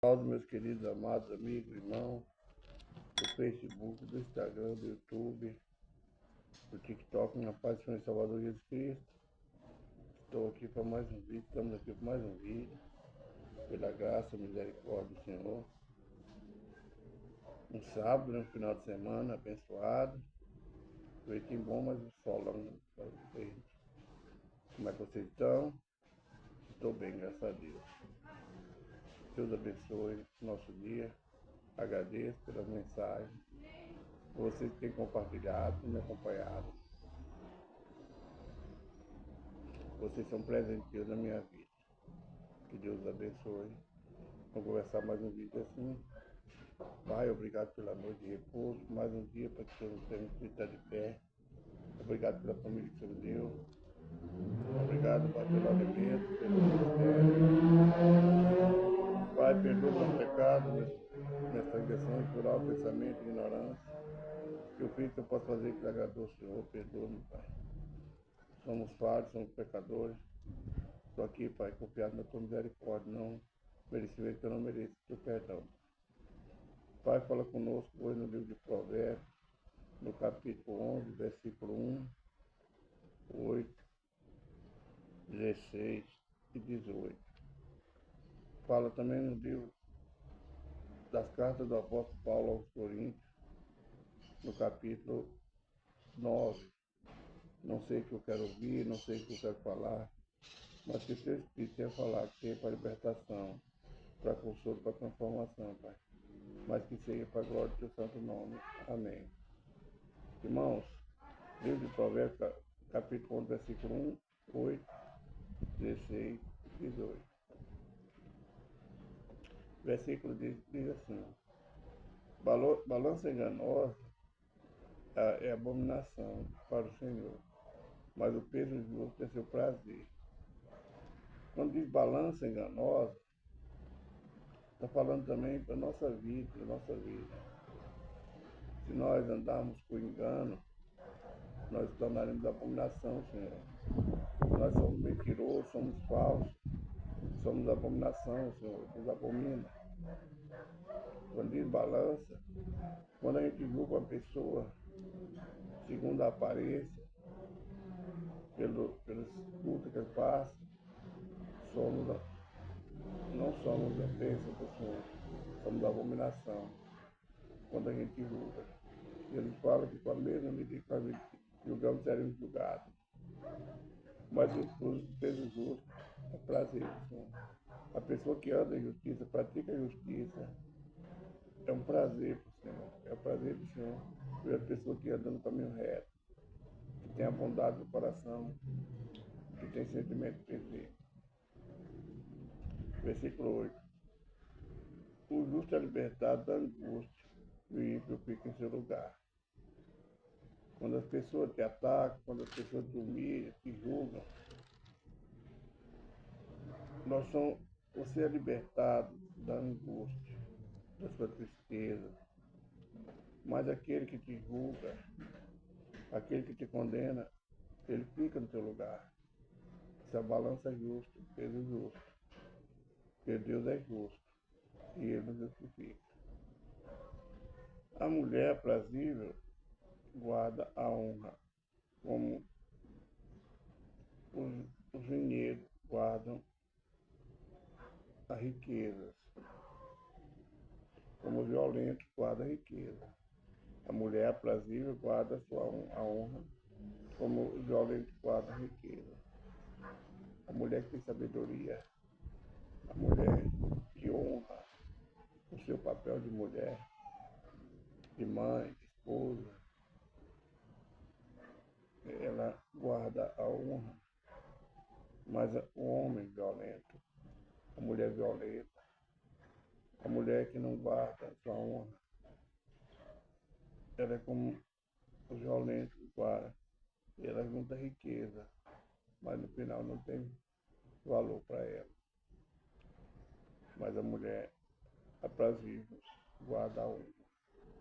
Salve, meus queridos, amados amigos, irmãos, do Facebook, do Instagram, do YouTube, do TikTok, na paz do Senhor e Salvador Jesus Cristo. Estou aqui para mais um vídeo, estamos aqui para mais um vídeo, pela graça e misericórdia do Senhor. Um sábado, um final de semana abençoado, feitinho bom, mas o solão para vocês. Como é que vocês estão? Estou bem, graças a Deus. Deus abençoe o nosso dia. Agradeço pelas mensagens que vocês têm compartilhado, me acompanhado. Vocês são presentes na minha vida. Que Deus abençoe. Vamos conversar mais um vídeo assim. Pai, obrigado pela noite de repouso, mais um dia para que o Senhor nos permita estar de pé. Obrigado pela família que o Senhor deu. Obrigado, Pai, pelo alimento, pelo ministério. Pai, perdoa meus pecados, minhas transgressões, por alto pensamento e ignorância. Que eu fiz que eu posso fazer que agradou o Senhor, perdoa-me, Pai. Somos falhos, somos pecadores. Estou aqui, Pai, confiado na tua misericórdia, não merecimento que eu não mereço, teu perdão. Pai, fala conosco hoje no livro de Provérbios, no capítulo 11, versículo 1, 8, 16 e 18. Fala também no livro das cartas do apóstolo Paulo aos Coríntios, no capítulo 9. Não sei o que eu quero ouvir, não sei o que eu quero falar, mas que o teu Espírito tenha falar, que tenha para libertação, para consolo, para transformação, Pai. Mas que seja para a glória do teu santo nome. Amém. Irmãos, livro de Provérbios, capítulo 11, versículo 1, 8, 16 e 18. Versículo diz assim: balança enganosa é abominação para o Senhor, mas o peso justo é seu prazer. Quando diz balança enganosa, está falando também para a nossa vida, Se nós andarmos com engano, nós tornaremos abominação, Senhor. Nós somos mentirosos, somos falsos, somos abominação, Senhor. Deus abomina. Quando diz balança, quando a gente julga uma pessoa segundo a aparência, pelos cultos que ele passa, não somos a bênção do Senhor, somos abominação. Quando a gente julga. Ele fala que com a mesma medida que nós julgamos, seremos julgados. Mas os pesos justos é prazer do Senhor. A pessoa que anda em justiça, pratica a justiça, é um prazer para o Senhor. É o prazer do Senhor ver a pessoa que anda no caminho reto, que tem a bondade do coração, que tem sentimento perfeito. Versículo 8. O justo é libertado da angústia, e o ímpio fica em seu lugar. Quando as pessoas te atacam, quando as pessoas te humilham, te julgam, você é libertado da angústia, da sua tristeza. Mas aquele que te julga, aquele que te condena, ele fica no teu lugar. Essa balança é justa, peso justo. Porque Deus é justo e ele nos justifica. A mulher aprazível guarda a honra, como os vinhedos guardam a riqueza, como o violento guarda a riqueza. A mulher aprazível guarda a honra, como o violento guarda a riqueza. A mulher que tem sabedoria, a mulher que honra o seu papel de mulher, de mãe, de esposa, ela guarda a honra. Mas o homem violento, a mulher violenta, a mulher que não guarda a sua honra, ela é como os violentos guardam. Ela junta riqueza, mas no final não tem valor para ela. Mas a mulher aprazível guarda a honra.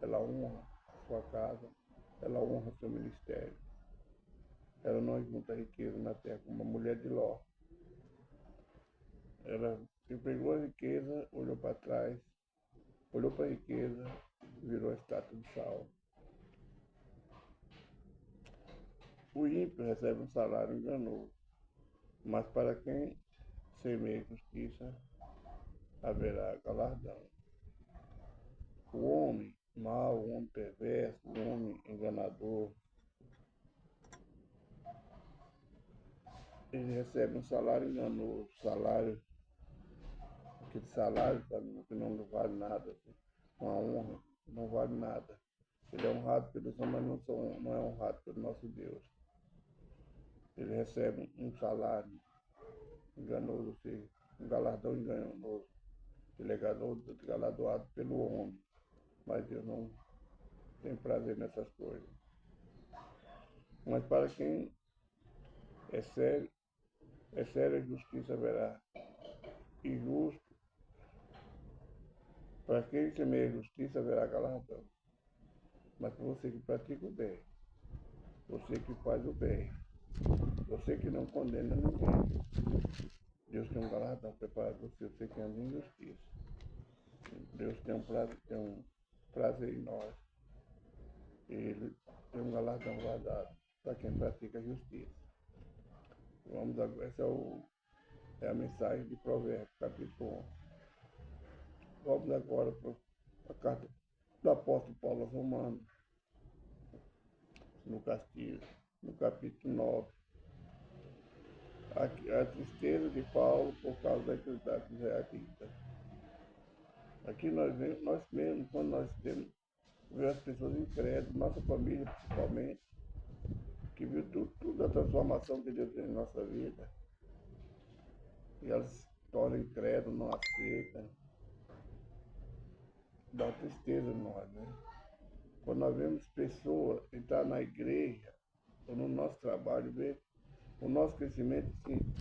Ela honra a sua casa, ela honra o seu ministério. Ela não junta riqueza na terra como a mulher de Ló. Ela ele pegou a riqueza, olhou para trás, olhou para a riqueza e virou a estátua de sal. O ímpio recebe um salário enganoso, mas para quem semeia justiça, haverá galardão. O homem mau, o homem perverso, o homem enganador, ele recebe um salário enganoso, aquele salário que não vale nada, uma honra, não vale nada. Ele é honrado pelo Senhor, mas não é honrado pelo nosso Deus. Ele recebe um salário enganoso, ou seja, um galardão enganoso. Ele é galardoado pelo homem, mas Deus não tem prazer nessas coisas. Mas para quem é séria a justiça haverá. E justo, para quem semeia justiça haverá galardão. Mas para você que pratica o bem, você que faz o bem, você que não condena ninguém, Deus tem um galardão preparado para você que anda em justiça. Deus tem um prazer em nós. Ele tem um galardão guardado para quem pratica a justiça. Vamos agora, essa é a mensagem de Provérbios, capítulo 11. Vamos agora para a carta do apóstolo Paulo aos Romanos, no capítulo 9. A tristeza de Paulo por causa da incredulidade dos israelitas. Aqui nós mesmos, quando nós vemos as pessoas incrédulas, nossa família principalmente, que viu tudo a transformação que Deus fez em nossa vida, e elas se tornam incrédulas, não aceitam, dá uma tristeza em nós, né? Quando nós vemos pessoas entrar na igreja, ou no nosso trabalho, ver o nosso crescimento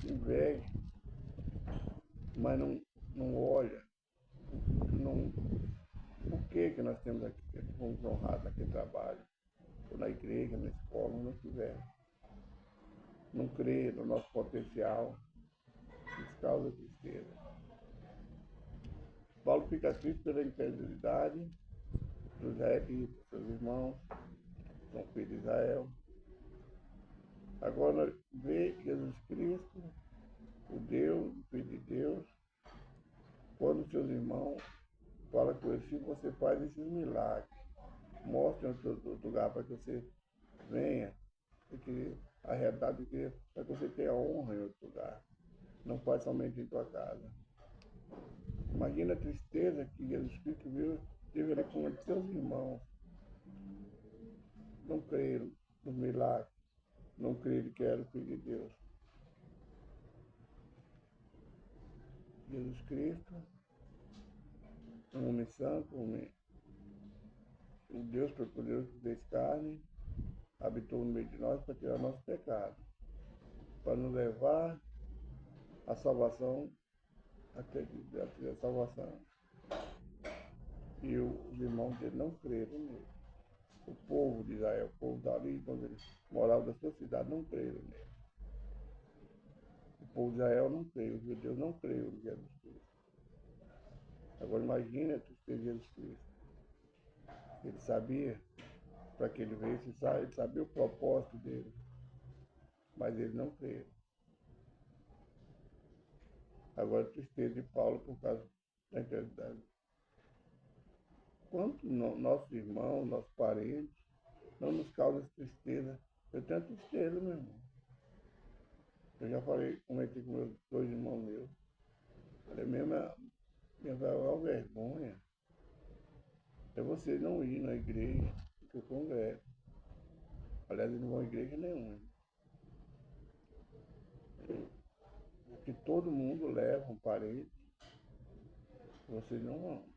se inveja, mas não olha, por que nós temos aqui, fomos honrados naquele trabalho, ou na igreja, na escola, onde nós estivermos. Não crê no nosso potencial, isso causa tristeza. Paulo fica triste pela incredulidade dos israelitas, seus irmãos, são filhos de Israel. Agora vê Jesus Cristo, o Deus, o Filho de Deus, quando seus irmãos falam com ele, se você faz esses milagres, mostre outro lugar para que você venha, porque a realidade é para que você tenha honra em outro lugar, não faz somente em tua casa. Imagina a tristeza que Jesus Cristo teve ali com os seus irmãos. Não creram nos milagres, não creram que era o Filho de Deus. Jesus Cristo, um homem santo, um Deus todo-poderoso que fez carne, habitou no meio de nós para tirar nosso pecado, para nos levar à salvação, até a salvação. E os irmãos dele não creram nele. O povo de Israel, o povo dali, quando eles moravam na sua cidade, não creram nele. O povo de Israel não creu, os judeus não creram em Jesus Cristo. Agora imagine a tristeza de Jesus Cristo. Ele sabia para que ele veio, ele sabia o propósito dele, mas eles não creram. Agora a tristeza de Paulo por causa da incredulidade. Quantos nossos irmãos, nossos parentes, não nos causam tristeza? Eu tenho tristeza, meu irmão. Eu já comentei com meus dois irmãos meus. Falei mesmo, minha maior vergonha é você não ir na igreja que eu congresso. Aliás, eles não vão à igreja nenhuma. Porque todo mundo leva um parente, vocês não vão.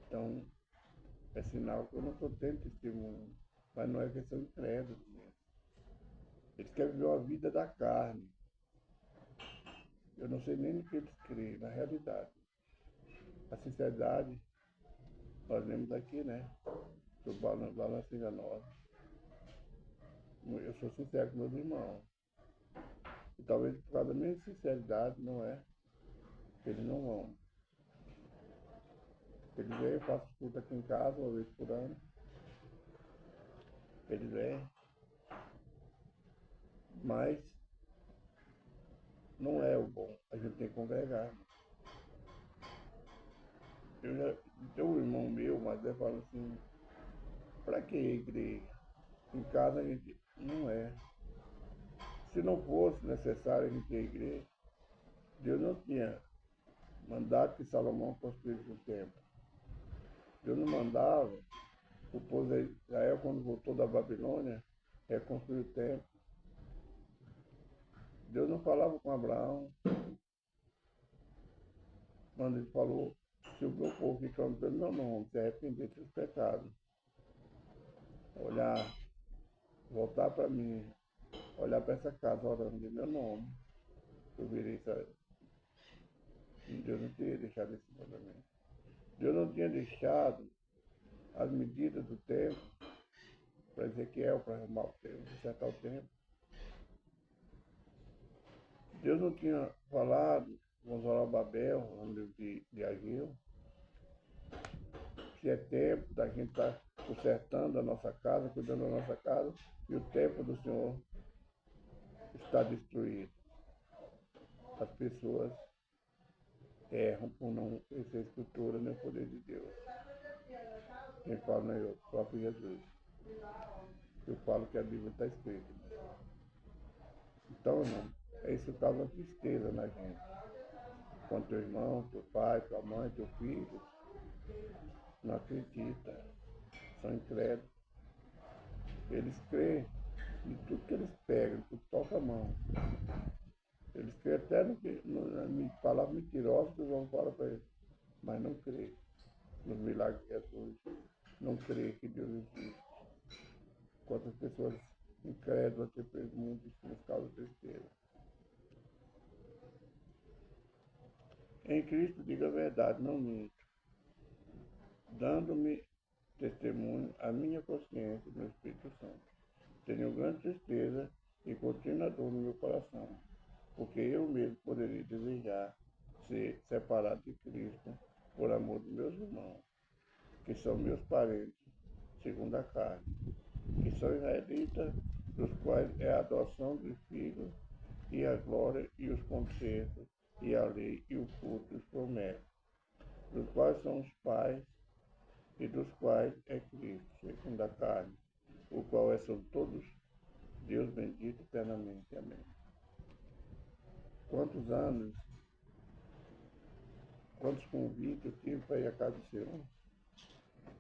Então, é sinal que eu não estou tendo testemunho. Mas não é questão de credo. Eles querem viver uma vida da carne. Eu não sei nem no que eles creem, na realidade. A sinceridade, nós vemos aqui, né? Do balanço enganoso. Eu sou sincero com meus irmãos. E talvez por causa da minha sinceridade, não é? Eles não vão. Eles vêm, eu faço culto aqui em casa, uma vez por ano. Eles vêm. Mas não é o bom. A gente tem que congregar. Tem um irmão meu, mas ele fala assim, pra que igreja? Em casa a gente não é. Se não fosse necessário a gente ter igreja, Deus não tinha mandado que Salomão construísse o templo. Deus não mandava o povo de Israel, quando voltou da Babilônia, reconstruir o templo. Deus não falava com Abraão quando ele falou, se o meu povo que clama pelo meu nome se arrepender dos pecados, olhar, voltar para mim, olhar para essa casa orando em meu nome, eu virei isso. Deus não tinha deixado esse mandamento. Deus não tinha deixado as medidas do templo para Ezequiel, para arrumar o templo, consertar o templo. Deus não tinha falado com Zorobabel, no livro de Ageu, que é tempo da gente estar consertando a nossa casa, cuidando da nossa casa, e o tempo do Senhor está destruído. As pessoas erram por não conhecer a Escritura nem o poder de Deus. Quem fala não é eu, o próprio Jesus. Eu falo que a Bíblia está escrita. Então, irmão, isso causa tristeza na gente. Quando teu irmão, teu pai, tua mãe, teu filho não acredita, são incrédulos. Eles creem em tudo que eles pegam, tudo que toca a mão. Eles creem até na palavra mentirosa que os homens falam para eles, mas não creem nos milagres de Jesus, não creem que Deus existe. Quantas pessoas incrédulas têm preso muito por causa de besteira. Em Cristo diga a verdade, não minto, dando-me testemunho a minha consciência no Espírito Santo. Tenho grande tristeza e contínua dor no meu coração, porque eu mesmo poderia desejar ser separado de Cristo por amor de meus irmãos, que são meus parentes, segundo a carne, que são israelitas, dos quais é a adoção dos filhos, e a glória e os concertos, e a lei e o culto e os promessas, dos quais são os pais, e dos quais é Cristo, segundo a carne, o qual é sobre todos Deus bendito eternamente. Amém. Quantos anos, quantos convites eu tive para ir à casa do Senhor,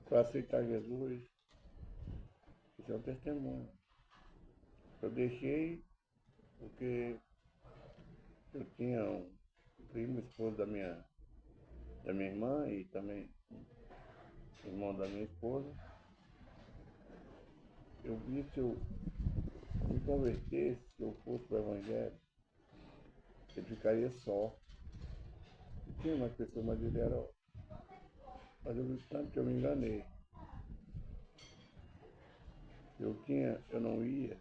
para aceitar Jesus, isso é um testemunho. Eu deixei porque eu tinha um primo, esposo da minha irmã e também irmão da minha esposa. Eu vi se eu me convertesse, se eu fosse para o Evangelho, eu ficaria só. E tinha umas pessoas, mas ele era. Mas eu vi tanto que eu me enganei. Eu não ia,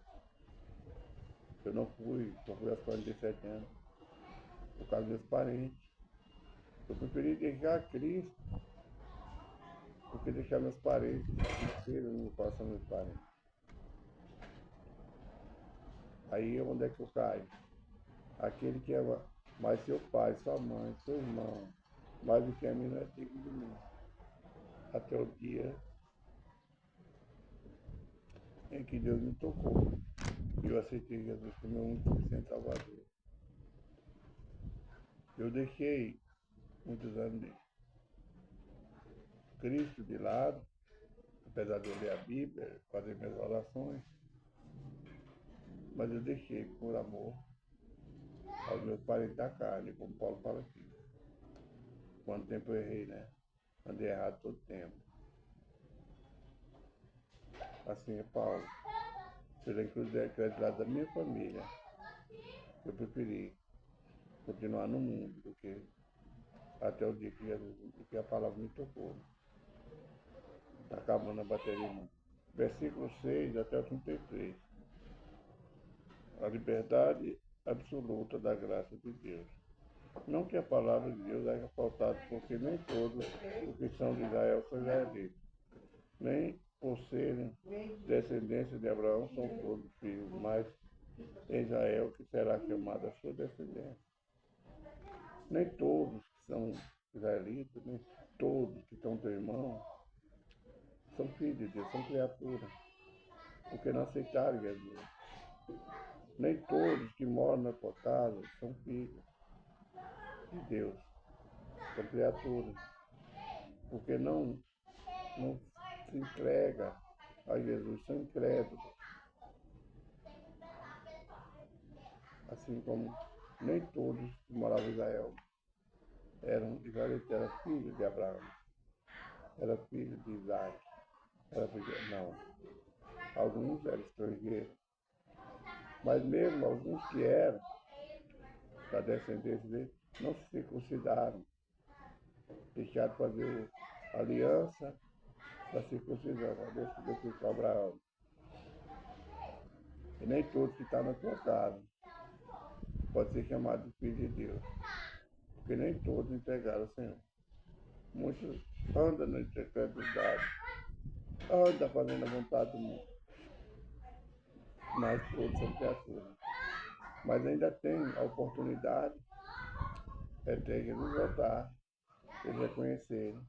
eu não fui, só fui aos 47 anos, por causa dos meus parentes. Eu preferi deixar Cristo do que deixar meus parentes, no meu coração dos meus parentes. Aí onde é que eu caio? Aquele que ama mais seu pai, sua mãe, seu irmão, mais do que a mim não é digno de mim. Até o dia em que Deus me tocou. E eu aceitei Jesus como meu único suficiente Salvador. Eu deixei muitos anos de Cristo de lado, apesar de eu ler a Bíblia, fazer minhas orações, mas eu deixei por amor aos meus parentes da carne, como Paulo fala aqui. Quanto tempo eu errei, né? Andei errado todo tempo. Assim é Paulo. Pela incredulidade da minha família, eu preferi continuar no mundo do que até o dia que a palavra me tocou. Está acabando a bateria, irmão. Versículo 6 até o 33. A liberdade absoluta da graça de Deus. Não que a palavra de Deus haja faltado, porque nem todos os que são de Israel são israelitas, nem por serem descendência de Abraão são todos filhos, mas Israel que será chamada a sua descendência. Nem todos que são israelitas, nem todos que são teus irmãos, são filhos de Deus, são criaturas, porque não aceitaram Jesus. Nem todos que moram na tua casa são filhos de Deus, são criaturas, porque não se entrega a Jesus, são incrédulos. Assim como nem todos que moravam em Israel eram israelitas, eram filhos de Abraão, eram filhos de Isaac, não. Alguns eram estrangeiros, mas mesmo alguns que eram da descendência dele, não se circuncidaram, deixaram fazer a aliança da circuncisão, a Deus com Abraão. E nem todos que estão na tua casa podem ser chamados de filhos de Deus, porque nem todos entregaram ao Senhor. Muitos andam na incredulidade, andam fazendo a vontade do mundo, mas todos são criaturas. Mas ainda tem a oportunidade de Jesus voltar, eles reconhecerem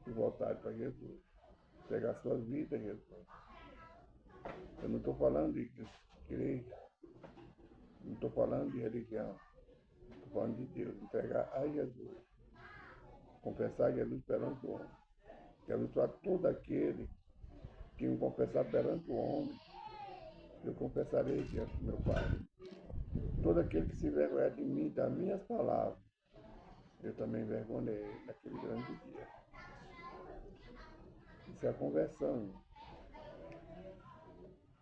e voltarem para Jesus, pegar suas vidas a Jesus. Eu não estou falando de igreja, não estou falando de religião, estou falando de Deus, entregar a Jesus, confessar Jesus perante o homem. Jesus para todo aquele que me confessar perante o homem, eu confessarei diante do meu Pai. Todo aquele que se envergonhar de mim, das minhas palavras, eu também envergonhei naquele grande dia. Isso é a conversão.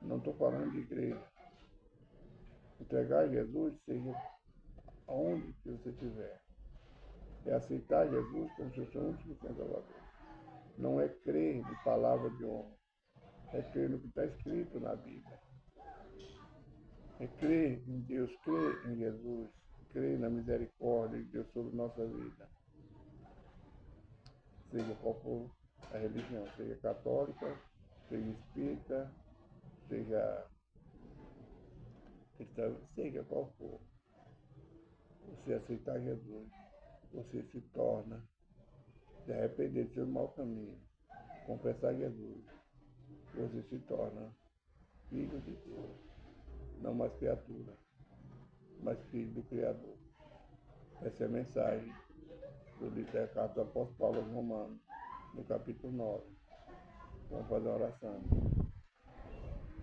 Não estou falando de igreja. Entregar a Jesus, seja aonde que você estiver. É aceitar Jesus como seu único Salvador. Não é crer em palavra de homem. É crer no que está escrito na Bíblia. É crer em Deus, crer em Jesus, crer na misericórdia de Deus sobre nossa vida. Seja qual for a religião, seja católica, seja espírita, seja cristã, seja qual for. Você aceitar Jesus, você se torna, se arrepender do seu mau caminho, confessar Jesus, você se torna filho de Deus, não mais criatura, mas filho do Criador. Essa é a mensagem do livro da carta do apóstolo Paulo aos Romanos, no capítulo 9. Vamos fazer uma oração.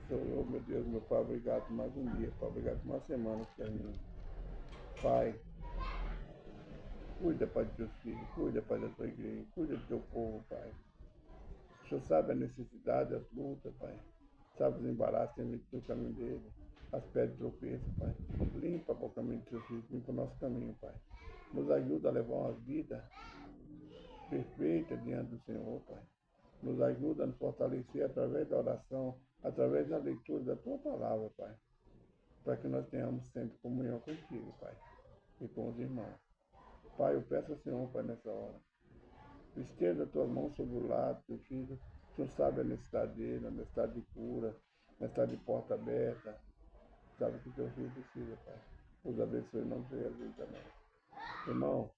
Senhor, meu Deus, meu Pai, obrigado por mais um dia, Pai, obrigado por uma semana que termina. Pai, cuida, Pai, dos teus filhos, cuida, Pai, da tua igreja, cuida do teu povo, Pai. O Senhor sabe a necessidade, as lutas, Pai. Sabe os embaraços que tem no caminho dele, as pedras de tropeço, Pai. Limpa o caminho dos teus filhos, limpa o nosso caminho, Pai. Nos ajuda a levar uma vida perfeita diante do Senhor, Pai. Nos ajuda a nos fortalecer através da oração, através da leitura da Tua palavra, Pai. Para que nós tenhamos sempre comunhão contigo, Pai, e com os irmãos. Pai, eu peço ao Senhor, Pai, nessa hora, estenda a Tua mão sobre o lado do filho. O Senhor sabe a necessidade dele, a necessidade de cura, a necessidade de porta aberta. Sabe o que o Teu filho precisa, Pai. Os abençoe em nome de Jesus também. Irmão,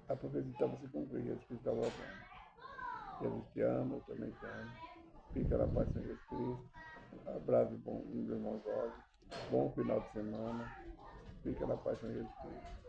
a profecia estava se cumprindo, Jesus Cristo está voltando. Jesus te ama, eu também te amo. Fica na paz de Jesus Cristo. Abraço bom, irmão Jorge. Bom final de semana. Fica na paz de Jesus Cristo.